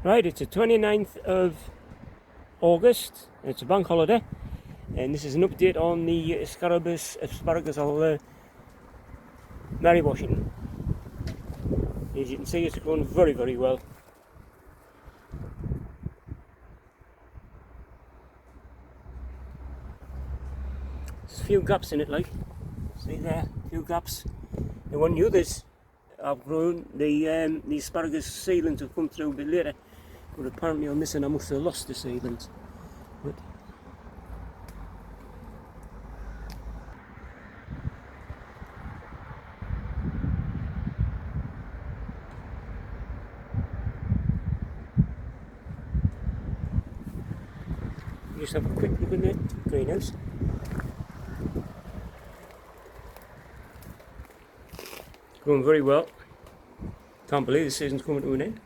Right, it's the 29th of August, it's a bank holiday, and this is an update on the asparagus or Mary Washington. As you can see, it's grown very, very well. There's a few gaps in it, like, see there, a few gaps. And when the others have grown, the asparagus seedlings will come through a bit later, but apparently on this one I must have lost the seedlings. But just have a quick look in the greenhouse. Going very well. Can't believe the season's coming to an end.